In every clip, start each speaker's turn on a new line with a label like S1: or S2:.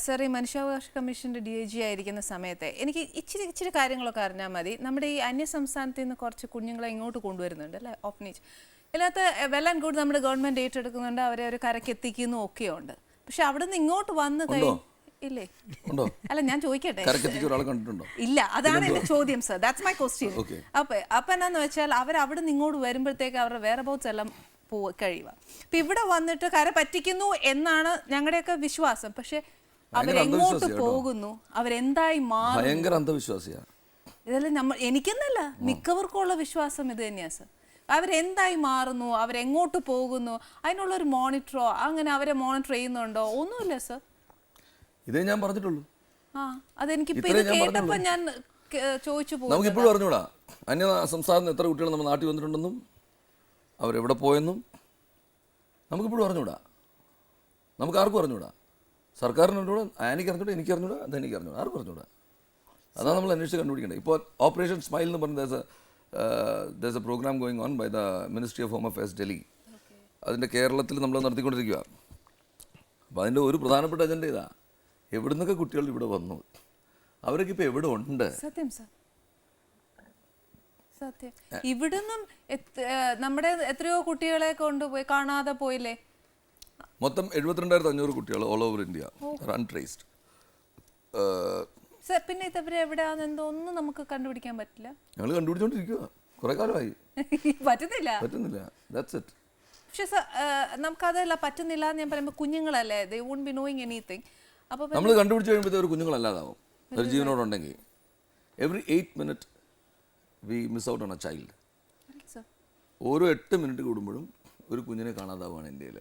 S1: Sir ഈ മനുഷ്യാവകാശ കമ്മീഷൻ്റെ DIG ആയിരിക്കുന്ന സമയത്ത് എനിക്ക് ഇച്ചിരി കാര്യങ്ങളൊക്കെ അറിഞ്ഞാൽ മതി. നമ്മുടെ ഈ അന്യസംസ്ഥാനത്ത് നിന്ന് കുറച്ച് കുഞ്ഞുങ്ങളെ ഇങ്ങോട്ട് കൊണ്ടുവരുന്നുണ്ട് അല്ലേ, ഓഫ്നേജ്. ഇതിനകത്ത് വെൽ ആൻഡ് ഗുഡ് നമ്മുടെ ഗവൺമെൻറ് ഏറ്റെടുക്കുന്നുണ്ട്, അവരെ ഒരു കരയ്ക്ക് എത്തിക്കുന്നു ഒക്കെ ഉണ്ട്. പക്ഷെ അവിടെ നിന്ന് ഇങ്ങോട്ട് വന്ന് ഇല്ലേ? അല്ല, ഞാൻ ചോദിക്കട്ടെ. ഇല്ല, അതാണ് എന്റെ ചോദ്യം സർ. That's my question. അപ്പൊ എന്നാന്ന് വെച്ചാൽ അവർ അവിടെ നിന്ന് ഇങ്ങോട്ട് വരുമ്പോഴത്തേക്ക് അവരുടെ വേറെ ബോട്ട്സ് എല്ലാം കഴിയുക. അപ്പൊ ഇവിടെ വന്നിട്ട് കര പറ്റിക്കുന്നു എന്നാണ് ഞങ്ങളുടെയൊക്കെ വിശ്വാസം. പക്ഷെ അവരെങ്ങോട്ട് പോകുന്നു, അവരെന്തായി മാറും?
S2: ഭയങ്കര അന്ധവിശ്വാസിയാണ്.
S1: ഇതെല്ലാം എനിക്കെന്നല്ല, മിക്കവർക്കും ഉള്ള വിശ്വാസം ഇത് തന്നെയാ സർ. അവരെന്തായി മാറുന്നു, അവരെങ്ങോട്ട് പോകുന്നു, അതിനുള്ളൊരു മോണിറ്ററോ അങ്ങനെ അവരെ മോണിറ്റർ ചെയ്യുന്നുണ്ടോ? ഒന്നുമില്ല സർ.
S2: ഇതേ ഞാൻ പറഞ്ഞിട്ടുള്ളൂ.
S1: അതെനിക്കിപ്പോ ഇത് കേട്ടപ്പോ ഞാൻ ചോദിച്ചു പോകും.
S2: നമുക്കിപ്പോഴും അറിഞ്ഞൂടാ അന്യ സംസ്ഥാനത്ത് എത്ര കുട്ടികൾ നമ്മുടെ നാട്ടിൽ വന്നിട്ടുണ്ടെന്നും അവരെവിടെ പോയെന്നും നമുക്കിപ്പോഴും അറിഞ്ഞൂടാ. നമുക്ക് ആർക്കും അറിഞ്ഞൂടാ. സർക്കാരിന് അറിഞ്ഞൂടാ, ആനിക്ക് അറിഞ്ഞൂടാ, എനിക്ക് അറിഞ്ഞൂടാ, അതെനിക്ക് അറിഞ്ഞൂടാ, ആർക്കും അറിഞ്ഞൂടാ. അതാണ് നമ്മൾ അന്വേഷിച്ച് കണ്ടുപിടിക്കേണ്ടത്. ഇപ്പോൾ ഓപ്പറേഷൻ സ്മൈൽ എന്ന് പറഞ്ഞ there's a program going on by the Ministry of Home Affairs Delhi. അതിൻ്റെ കേരളത്തിൽ നമ്മൾ നടത്തിക്കൊണ്ടിരിക്കുക. അപ്പോൾ അതിൻ്റെ ഒരു പ്രധാനപ്പെട്ട അജണ്ട ഇതാ, എവിടുന്നൊക്കെ കുട്ടികൾ ഇവിടെ വന്നു, അവരൊക്കെ ഇപ്പോൾ എവിടെ ഉണ്ട്.
S1: സത്യം സർ, സത്യം. ഇവിടുന്നും നമ്മുടെ എത്രയോ കുട്ടികളെ കൊണ്ടുപോയി കാണാതെ പോയില്ലേ?
S2: മൊത്തം 72,500 കുട്ടികൾ ഓൾ ഓവർ ഇന്ത്യ അൺട്രേസ്ഡ്.
S1: സർ, പിന്നെ ഇതവരെ എവിടെയാണെന്ന് ഒന്നും നമുക്ക് കണ്ടുപിടിക്കാൻ പറ്റില്ല.
S2: ഞങ്ങൾ കണ്ടുപിടിച്ചോണ്ടിരിക്കുക, കുറെ കാലമായി.
S1: പറ്റുന്നില്ല.
S2: That's it.
S1: പക്ഷെ സർ, നമുക്കതല്ല പറ്റുന്നില്ല എന്ന് ഞാൻ പറയുമ്പോൾ കുഞ്ഞുങ്ങളല്ലേ, they won't be knowing anything. അപ്പോൾ
S2: നമ്മൾ കണ്ടുപിടിച്ച് കഴിയുമ്പോഴത്തെ ഒരു കുഞ്ഞുങ്ങളല്ലാതാവും ഒരു ജീവനോടുണ്ടെങ്കിൽ. Every 8 minutes we miss out on a child. ഓരോ 8 മിനിറ്റ് കൂടുമ്പോഴും ഒരു കുഞ്ഞിനെ കാണാതാവുകയാണ് ഇന്ത്യയിൽ.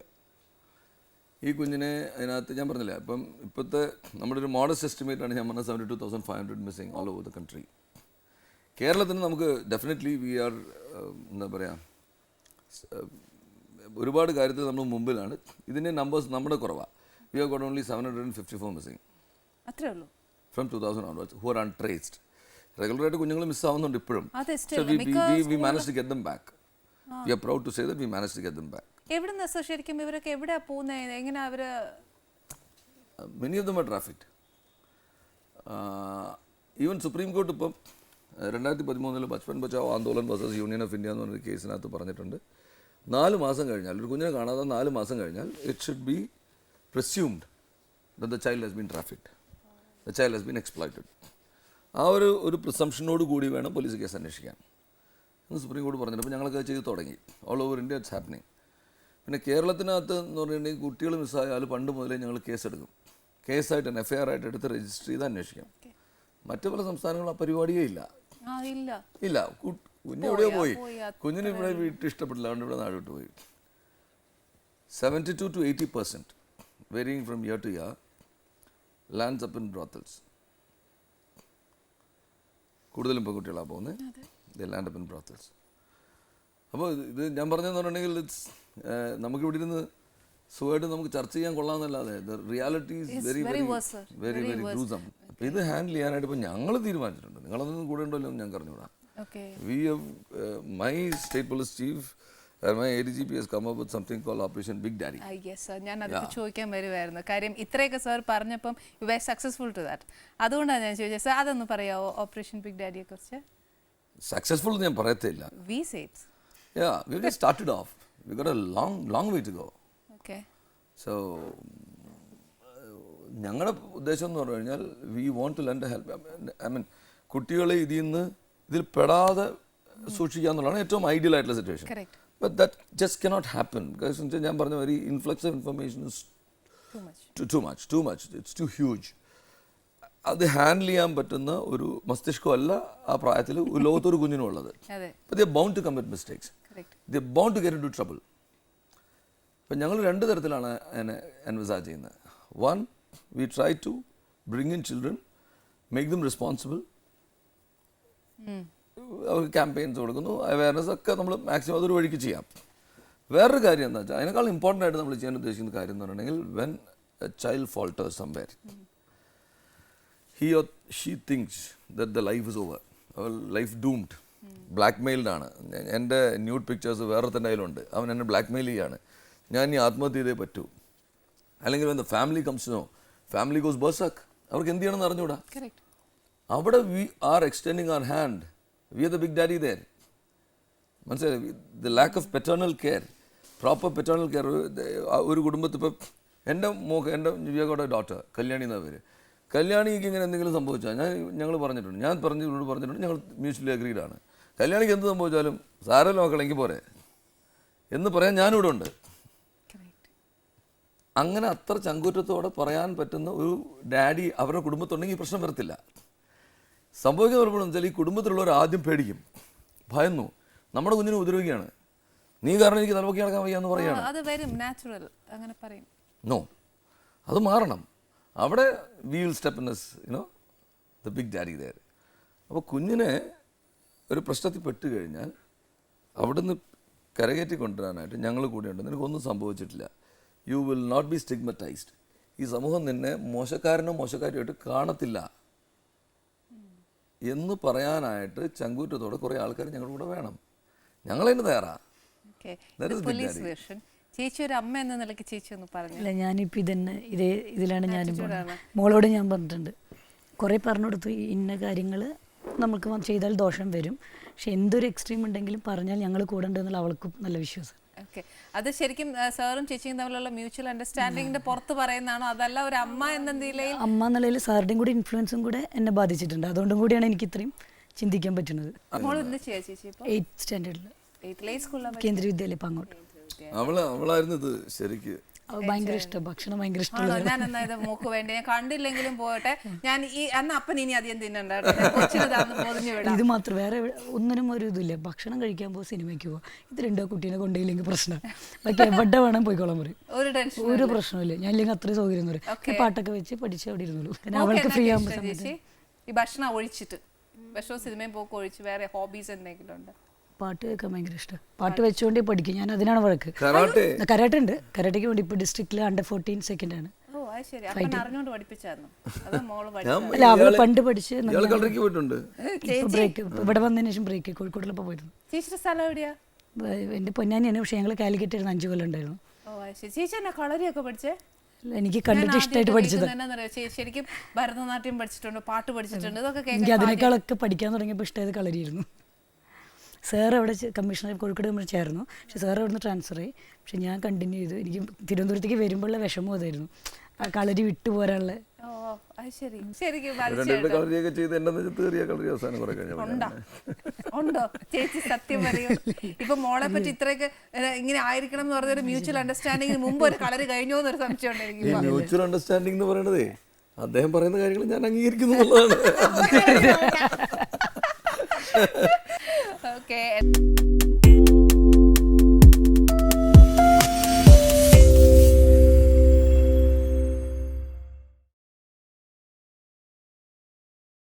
S2: ഈ കുഞ്ഞിനെ അതിനകത്ത് ഞാൻ പറഞ്ഞില്ല, ഇപ്പം ഇപ്പോഴത്തെ നമ്മുടെ ഒരു മോഡസ്റ്റ് എസ്റ്റിമേറ്റാണ് ഞാൻ പറഞ്ഞത് 72,500 missing all over the country. കേരളത്തിന് നമുക്ക് ഡെഫിനറ്റ്ലി വി ആർ എന്താ പറയുക, ഒരുപാട് കാര്യത്തിൽ നമ്മൾ മുമ്പിലാണ്. ഇതിൻ്റെ നമ്പേഴ്സ് നമ്മുടെ കുറവാണ്. We have got only 754 missing from 2000 onwards who are untraced. റെഗുലറായിട്ട് കുഞ്ഞുങ്ങൾ മിസ്സാവുന്നുണ്ട് ഇപ്പോഴും. We managed to get them back. We are proud to say that we managed to get them back.
S1: എവിടുന്ന് സർ ശരിക്കും ഇവരൊക്കെ എവിടെയാ പോകുന്നത്? എങ്ങനെ അവര്?
S2: Many of them are trafficked. Even supreme court ഇപ്പം 2013 Bachpan Bachao Andolan versus union of India എന്ന് പറഞ്ഞൊരു കേസിനകത്ത് പറഞ്ഞിട്ടുണ്ട്, 4 മാസം കഴിഞ്ഞാൽ, ഒരു കുഞ്ഞിനെ കാണാതെ 4 മാസം കഴിഞ്ഞാൽ it should be presumed that the child has been trafficked, the child has been exploited. ആ ഒരു പ്രിസംഷനോട് കൂടി വേണം പോലീസ് കേസ് അന്വേഷിക്കാൻ എന്ന് സുപ്രീം കോടതി പറഞ്ഞിട്ട് അപ്പോൾ ഞങ്ങളൊക്കെ ചെയ്ത് തുടങ്ങി. All over India it's happening. പിന്നെ കേരളത്തിനകത്ത് എന്ന് പറഞ്ഞിട്ടുണ്ടെങ്കിൽ കുട്ടികൾ മിസ്സായാൽ പണ്ട് മുതലേ ഞങ്ങൾ കേസെടുക്കും. കേസായിട്ട് FIR ആയിട്ട് എടുത്ത് രജിസ്റ്റർ ചെയ്ത് അന്വേഷിക്കാം. മറ്റു പല സംസ്ഥാനങ്ങളും ആ പരിപാടിയേ ഇല്ല. ഇല്ല, കുഞ്ഞെവിടെയോ പോയി, കുഞ്ഞിന് ഇവിടെ വീട്ടിൽ ഇഷ്ടപ്പെട്ടില്ല, അതുകൊണ്ട് ഇവിടെ നാട് വിട്ടു പോയി. 72 to 80% varying from year to year lands up in brothels. കൂടുതലും പെൺകുട്ടികളാണ് പോകുന്നത്. they land up in brothels. അപ്പോൾ ഇത് ഞാൻ പറഞ്ഞതെന്ന് പറഞ്ഞിട്ടുണ്ടെങ്കിൽ നമുക്കിവിടെ ഇരുന്ന് സുഖമായിട്ട് നമുക്ക് ചർച്ച ചെയ്യാൻ കൊള്ളാമെന്നല്ലാതെ reality is very very very very gruesome. അപ്പോൾ ഇത് ഹാൻഡിൽ ചെയ്യാനായിട്ട് ഇപ്പോൾ ഞങ്ങൾ തീരുമാനിച്ചിട്ടുണ്ട്. നിങ്ങളൊന്നും കൂടെ ഉണ്ടല്ലോ എന്ന് ഞങ്ങൾക്ക് അറിഞ്ഞുകൂടാ. We have my state police chief and my ADGP has come up with something called Operation Big Daddy.
S1: Yes sir, ഞാൻ അത് ചോദിക്കാൻ വരുമായിരുന്നു. കാര്യം ഇത്രയൊക്കെ സർ പറഞ്ഞപ്പം you were successful to that. അതുകൊണ്ടാണ് ഞാൻ ചോദിച്ചത്. സർ, അതൊന്ന് പറയാമോ ഓപ്പറേഷൻ ബിഗ് ഡാഡിയെ കുറിച്ച്?
S2: സക്സസ്ഫുൾ ഞാൻ പറയത്തില്ല.
S1: We say it.
S2: Yeah, we just started off. We got a long way to go.
S1: Okay.
S2: So ഞങ്ങളുടെ ഉദ്ദേശം എന്ന് പറഞ്ഞു കഴിഞ്ഞാൽ we want to lend a help. I mean കുട്ടികളെ ഇതിൽ പെടാതെ സൂക്ഷിക്കുക എന്നുള്ളതാണ് ഏറ്റവും ഐഡിയൽ ആയിട്ടുള്ള situation.
S1: Correct.
S2: But that just cannot happen because ഞാൻ പറഞ്ഞ very influx of information is too much. It's too huge. അത് ഹാൻഡിൽ ചെയ്യാൻ പറ്റുന്ന ഒരു മസ്തിഷ്കമല്ല ആ പ്രായത്തിൽ ലോകത്തൊരു കുഞ്ഞിനുള്ളത്. But they are bound to commit mistakes. They are bound to get into trouble. അപ്പം ഞങ്ങൾ 2 തരത്തിലാണ് അതിനെ എൻവിസാജ് ചെയ്യുന്നത്. One, we try to bring in children, make them responsible. അവർക്ക് ക്യാമ്പയിൻസ് കൊടുക്കുന്നു, അവയർനെസ് ഒക്കെ നമ്മൾ മാക്സിമം അതൊരു വഴിക്ക് ചെയ്യാം. വേറൊരു കാര്യം എന്താ വെച്ചാൽ അതിനേക്കാൾ ഇമ്പോർട്ടൻ്റ് ആയിട്ട് നമ്മൾ ചെയ്യാൻ ഉദ്ദേശിക്കുന്ന കാര്യം എന്ന് പറഞ്ഞിട്ടുണ്ടെങ്കിൽ when a child falters somewhere, he or she thinks that the life is over, or life doomed, blackmailed ആണ്. എൻ്റെ ന്യൂഡ് പിക്ചേഴ്സ് വേറെ തന്നെ അതിലുണ്ട്, അവൻ എന്നെ ബ്ലാക്ക്മെയിൽ ചെയ്യാണ്, ഞാൻ ഇനി ആത്മഹത്യ ചെയ്തേ പറ്റൂ. അല്ലെങ്കിൽ when the family comes to know family goes berserk. അവർക്ക് എന്ത് ചെയ്യണമെന്ന് അറിഞ്ഞൂടാ.
S1: കറക്റ്റ്.
S2: അവിടെ we are extending our hand. We are the big daddy there. മനസ്സിലായി? The lack of paternal care, proper paternal care. ഒരു കുടുംബത്തിൽ ഇപ്പം എൻ്റെ വിവേകോടെ ഡോട്ടർ കല്യാണി എന്നാ പേര്. കല്യാണിക്ക് ഇങ്ങനെ എന്തെങ്കിലും സംഭവിച്ചാൽ ഞങ്ങൾ പറഞ്ഞിട്ടുണ്ട്, പറഞ്ഞിട്ടുണ്ട്, ഞങ്ങൾ മ്യൂച്വലി അഗ്രീഡ് ആണ്. കല്യാണിക്ക് എന്ത് സംഭവിച്ചാലും സാരല്ലോ മക്കളെങ്കിൽ പോരെ എന്ന് പറയാൻ ഞാനിവിടെ ഉണ്ട്. അങ്ങനെ അത്ര ചങ്കൂറ്റത്തോടെ പറയാൻ പറ്റുന്ന ഒരു ഡാഡി അവരുടെ കുടുംബത്തുണ്ടെങ്കിൽ ഈ പ്രശ്നം വരത്തില്ല. സംഭവിക്കുന്ന പലപ്പോഴും വെച്ചാൽ ഈ കുടുംബത്തിലുള്ളവർ ആദ്യം പേടിക്കും, ഭയന്നു, നമ്മുടെ കുഞ്ഞിനെ ഉപദ്രവിക്കുകയാണ്, നീ കാരണം എനിക്ക് തലപൊക്കി നടക്കാൻ വയ്യ എന്ന് പറയുകയാണ്.
S1: അത് വരും, നാച്ചുറൽ, അങ്ങനെ പറയും.
S2: നോ, അത് മാറണം. അവിടെ we will step in the big daddy there. അപ്പോൾ കുഞ്ഞിനെ ഒരു പ്രശ്നത്തിൽ പെട്ട് കഴിഞ്ഞാൽ അവിടുന്ന് കരകയറ്റി കൊണ്ടുവരാനായിട്ട് ഞങ്ങൾ കൂടെയുണ്ട്. നിനക്കൊന്നും സംഭവിച്ചിട്ടില്ല, യു വിൽ നോട്ട് ബി സ്റ്റിഗ്മറ്റൈസ്ഡ്. ഈ സമൂഹം നിന്നെ മോശക്കാരനോ മോശക്കാരിയായിട്ട് കാണത്തില്ല എന്ന് പറയാനായിട്ട് ചങ്കൂറ്റത്തോടെ കുറേ ആൾക്കാർ ഞങ്ങളുടെ കൂടെ വേണം. ഞങ്ങളതിന് തയ്യാറാണ്.
S1: ചേച്ചി ഒരു അമ്മ എന്ന നിലയ്ക്ക് ചേച്ചി ഒന്ന് പറഞ്ഞു.
S3: അല്ല, ഞാനിപ്പോൾ ഇതിലാണ് ഞാനും പോകുന്നത്. മോളോട് ഞാൻ പറഞ്ഞിട്ടുണ്ട്, കുറേ പറഞ്ഞു കൊടുത്തു, ഇന്ന കാര്യങ്ങൾ നമുക്ക് ചെയ്താൽ ദോഷം വരും, പക്ഷെ എന്തൊരു എക്സ്ട്രീം ഉണ്ടെങ്കിലും പറഞ്ഞാൽ ഞങ്ങൾ കൂടെ ഉണ്ടെന്നുള്ള അവൾക്കും നല്ല വിശ്വാസം.
S1: ഓക്കെ, അത് ശരിക്കും സാറും ചേച്ചിയും തമ്മിലുള്ള മ്യൂച്വൽ അണ്ടർസ്റ്റാൻഡിങ്ങിന്റെ പുറത്ത് പറയുന്നതാണോ, അതല്ല ഒരു അമ്മ എന്ന നിലയിൽ?
S3: അമ്മ എന്നുള്ളതിൽ സാറുടെയും കൂടി ഇൻഫ്ലുവൻസും കൂടെ എന്നെ ബാധിച്ചിട്ടുണ്ട്. അതുകൊണ്ടും കൂടിയാണ് എനിക്ക് ഇത്രയും ചിന്തിക്കാൻ പറ്റുന്നത്.
S1: മോൾ എന്ത് ചെയ്യാ ചേച്ചി?
S3: 8th സ്റ്റാൻഡേർഡിൽ കേന്ദ്രീയ വിദ്യാലയം. ഇപ്പം അങ്ങോട്ട്
S2: അവളായിരുന്നു ഇത് ശരിക്ക്
S3: ഭയങ്കര ഇഷ്ടം, ഭക്ഷണം ഭയങ്കര ഇഷ്ടമാണ്.
S1: ഞാൻ എന്നാ ഇത് മൂക്ക് വേണ്ടി, ഞാൻ കണ്ടില്ലെങ്കിലും പോട്ടെ, ഞാൻ ഈ അന്ന് അപ്പൻ ഇനി അധികം തിന്നണ്ട,
S3: ഇത് മാത്രം വേറെ ഒന്നിനും ഒരു ഇതില്ല. ഭക്ഷണം കഴിക്കാൻ പോകും, സിനിമയ്ക്ക് പോകും, ഇത് രണ്ടോ കുട്ടീനെ കൊണ്ടുപോയില്ലെങ്കിൽ പ്രശ്നം. ബാക്കി എവിടെ വേണം പോയിക്കോളാൻ പറയും, ഒരു പ്രശ്നമില്ല. ഞാൻ ഇല്ലെങ്കിൽ അത്രയും സൗകര്യം എന്ന് പറയും. പാട്ടൊക്കെ വെച്ച് പഠിച്ച് അവിടെ ഇരുന്നുള്ളൂ. അവൾക്ക് ഫ്രീ ആകുമ്പോൾ സമയത്ത്
S1: ഈ ഭക്ഷണം ഒഴിച്ചിട്ട്, ഭക്ഷണവും സിനിമയും പോക്ക് ഒഴിച്ച് വേറെ ഹോബീസ് എന്തെങ്കിലും ഉണ്ട്?
S3: പാട്ട് കേൾക്കാൻ ഭയങ്കര ഇഷ്ടം. പാട്ട് വെച്ചുകൊണ്ടേ പഠിക്കും ഞാൻ. അതിനാണ് വഴക്ക്. കരാട്ടെ ഉണ്ട്. കരാട്ടയ്ക്ക് വേണ്ടി ഇപ്പോൾ ഡിസ്ട്രിക്റ്റിൽ Under-14 സെക്കൻഡാണ്. അല്ല, അവള് പണ്ട് പഠിച്ച് ബ്രേക്ക് ഇവിടെ വന്നതിന് ശേഷം ബ്രേക്ക് കോഴിക്കോടിലപ്പോൾ പോയിരുന്നു. എൻ്റെ പൊന്നാനിയാണ്, പക്ഷെ ഞങ്ങൾ കാലിക്കറ്റ് 5 കൊല്ലം ഉണ്ടായിരുന്നു. എനിക്ക് കണ്ടിട്ട് ഇഷ്ടമായിട്ട് പഠിച്ചത്.
S1: ശരിക്കും ഭരതനാട്യം പഠിച്ചിട്ടുണ്ട്, പാട്ട് പഠിച്ചിട്ടുണ്ട്.
S3: എനിക്ക് അതിനേക്കാളൊക്കെ പഠിക്കാൻ തുടങ്ങിയപ്പോൾ ഇഷ്ടമായത് കളരിയായിരുന്നു. സാർ അവിടെ കമ്മീഷണർ കോഴിക്കോട് കമ്മീഷൻ ചേർന്നു, പക്ഷെ സാർ അവിടെ നിന്ന് ട്രാൻസ്ഫർ ആയി. പക്ഷെ ഞാൻ കണ്ടിന്യൂ ചെയ്തു. എനിക്ക് തിരുവനന്തപുരത്തേക്ക് വരുമ്പോഴുള്ള വിഷമം അതായിരുന്നു, ആ കളരി വിട്ടു പോരാനുള്ള.
S1: ഉണ്ടോ ചേച്ചി? സത്യം പറയൂ, ഇപ്പൊ മോളെ പറ്റി ഇത്രയൊക്കെ ഇങ്ങനെ ആയിരിക്കണം എന്ന് പറഞ്ഞൊരു മ്യൂച്വൽ അണ്ടർസ്റ്റാൻഡിംഗിന് മുമ്പ് ഒരു കളരി കഴിഞ്ഞോ എന്നൊരു സംശയം ഉണ്ടായിരിക്കും.
S2: മ്യൂച്വൽ അണ്ടർസ്റ്റാൻഡിംഗ് എന്ന് പറയണതേ അദ്ദേഹം പറയുന്ന കാര്യങ്ങൾ ഞാൻ അംഗീകരിക്കുന്നു എന്നുള്ളതാണ്.